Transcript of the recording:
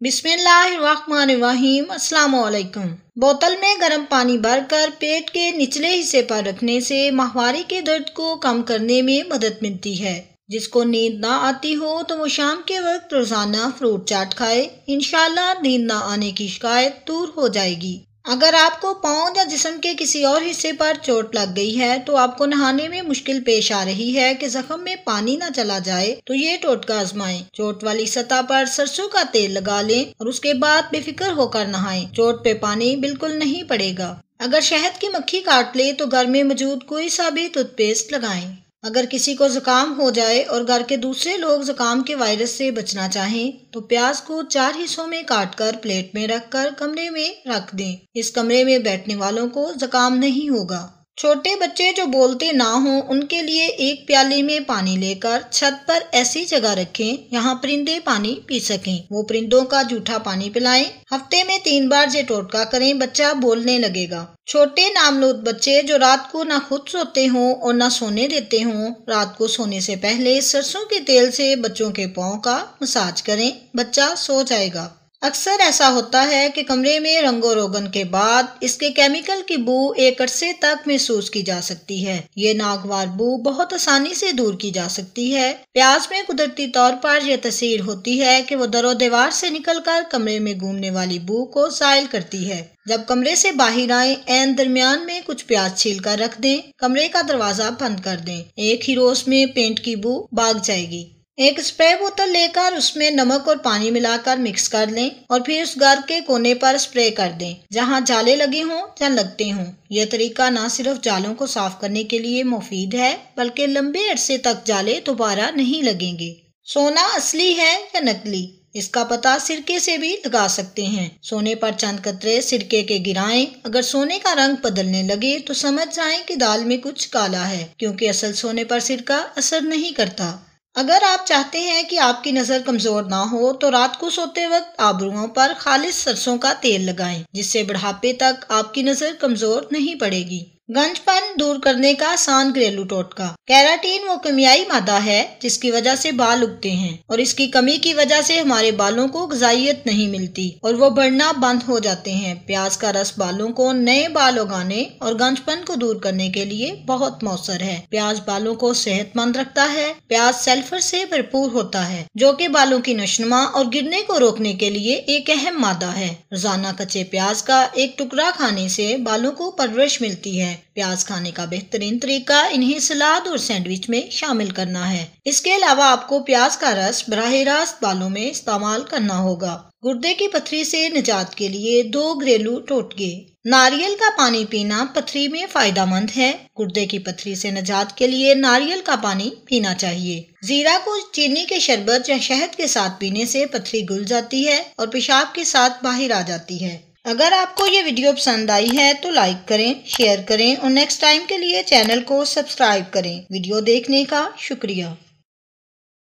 बिस्मिल्लाहिर्रहमानिर्रहीम। अस्सलाम वालेकुम। बोतल में गर्म पानी भरकर पेट के निचले हिस्से पर रखने से माहवारी के दर्द को कम करने में मदद मिलती है। जिसको नींद ना आती हो तो वो शाम के वक्त रोजाना फ्रूट चाट खाए, इंशाल्लाह नींद ना आने की शिकायत दूर हो जाएगी। अगर आपको पाँव या जिस्म के किसी और हिस्से पर चोट लग गई है तो आपको नहाने में मुश्किल पेश आ रही है कि जख्म में पानी ना चला जाए तो ये टोटका आजमाएं। चोट वाली सतह पर सरसों का तेल लगा लें और उसके बाद बेफिक्र होकर नहाएं। चोट पे पानी बिल्कुल नहीं पड़ेगा। अगर शहद की मक्खी काट ले तो घर में मौजूद कोई सा भी टूथपेस्ट लगाएं। अगर किसी को जुकाम हो जाए और घर के दूसरे लोग जुकाम के वायरस से बचना चाहें तो प्याज को 4 हिस्सों में काटकर प्लेट में रखकर कमरे में रख दें। इस कमरे में बैठने वालों को जुकाम नहीं होगा। छोटे बच्चे जो बोलते ना हों उनके लिए एक प्याले में पानी लेकर छत पर ऐसी जगह रखें यहाँ परिंदे पानी पी सकें। वो परिंदों का जूठा पानी पिलाएं। हफ्ते में 3 बार ये टोटका करें, बच्चा बोलने लगेगा। छोटे नामलूद बच्चे जो रात को ना खुद सोते हों और ना सोने देते हों, रात को सोने से पहले सरसों के तेल से बच्चों के पाँव का मसाज करें, बच्चा सो जाएगा। अक्सर ऐसा होता है कि कमरे में रंगो रोगन के बाद इसके केमिकल की बू एक अरसे तक महसूस की जा सकती है। ये नागवार बू बहुत आसानी से दूर की जा सकती है। प्याज में कुदरती तौर पर यह तस्वीर होती है कि वो दरो दीवार से निकलकर कमरे में घूमने वाली बू को ज़ाइल करती है। जब कमरे से बाहर आए एन दरमियान में कुछ प्याज छील कर रख दें, कमरे का दरवाजा बंद कर दें। एक ही रोज में पेंट की बू भाग जाएगी। एक स्प्रे बोतल लेकर उसमें नमक और पानी मिलाकर मिक्स कर लें और फिर उस घर के कोने पर स्प्रे कर दें जहां जाले लगे हों या लगते हों। यह तरीका न सिर्फ जालों को साफ करने के लिए मुफीद है बल्कि लंबे अरसे तक जाले दोबारा नहीं लगेंगे। सोना असली है या नकली, इसका पता सिरके से भी लगा सकते हैं। सोने पर चंद कतरे सिरके के गिराएं। अगर सोने का रंग बदलने लगे तो समझ जाएं कि दाल में कुछ काला है, क्योंकि असल सोने पर सिरका असर नहीं करता। अगर आप चाहते हैं कि आपकी नजर कमजोर ना हो तो रात को सोते वक्त आबरुओं पर खालिस सरसों का तेल लगाएं, जिससे बुढ़ापे तक आपकी नजर कमजोर नहीं पड़ेगी। गंजपन दूर करने का आसान घरेलू टोटका। केराटिन वो केमियाई मादा है जिसकी वजह से बाल उगते हैं और इसकी कमी की वजह से हमारे बालों को ग़िज़ाइयत नहीं मिलती और वो बढ़ना बंद हो जाते हैं। प्याज का रस बालों को नए बाल उगाने और गंजपन को दूर करने के लिए बहुत मौसर है। प्याज बालों को सेहतमंद रखता है। प्याज सल्फर से भरपूर होता है जो कि बालों की नशनुमा और गिरने को रोकने के लिए एक अहम मादा है। रोजाना कच्चे प्याज का एक टुकड़ा खाने से बालों को परवरिश मिलती है। प्याज खाने का बेहतरीन तरीका इन्हें सलाद और सैंडविच में शामिल करना है। इसके अलावा आपको प्याज का रस बराह रास्त बालों में इस्तेमाल करना होगा। गुर्दे की पथरी से निजात के लिए 2 घरेलू टोटके। नारियल का पानी पीना पथरी में फायदेमंद है। गुर्दे की पथरी से निजात के लिए नारियल का पानी पीना चाहिए। जीरा को चीनी के शरबत या शहद के साथ पीने से पथरी घुल जाती है और पेशाब के साथ बाहर आ जाती है। अगर आपको ये वीडियो पसंद आई है तो लाइक करें, शेयर करें और नेक्स्ट टाइम के लिए चैनल को सब्सक्राइब करें। वीडियो देखने का शुक्रिया।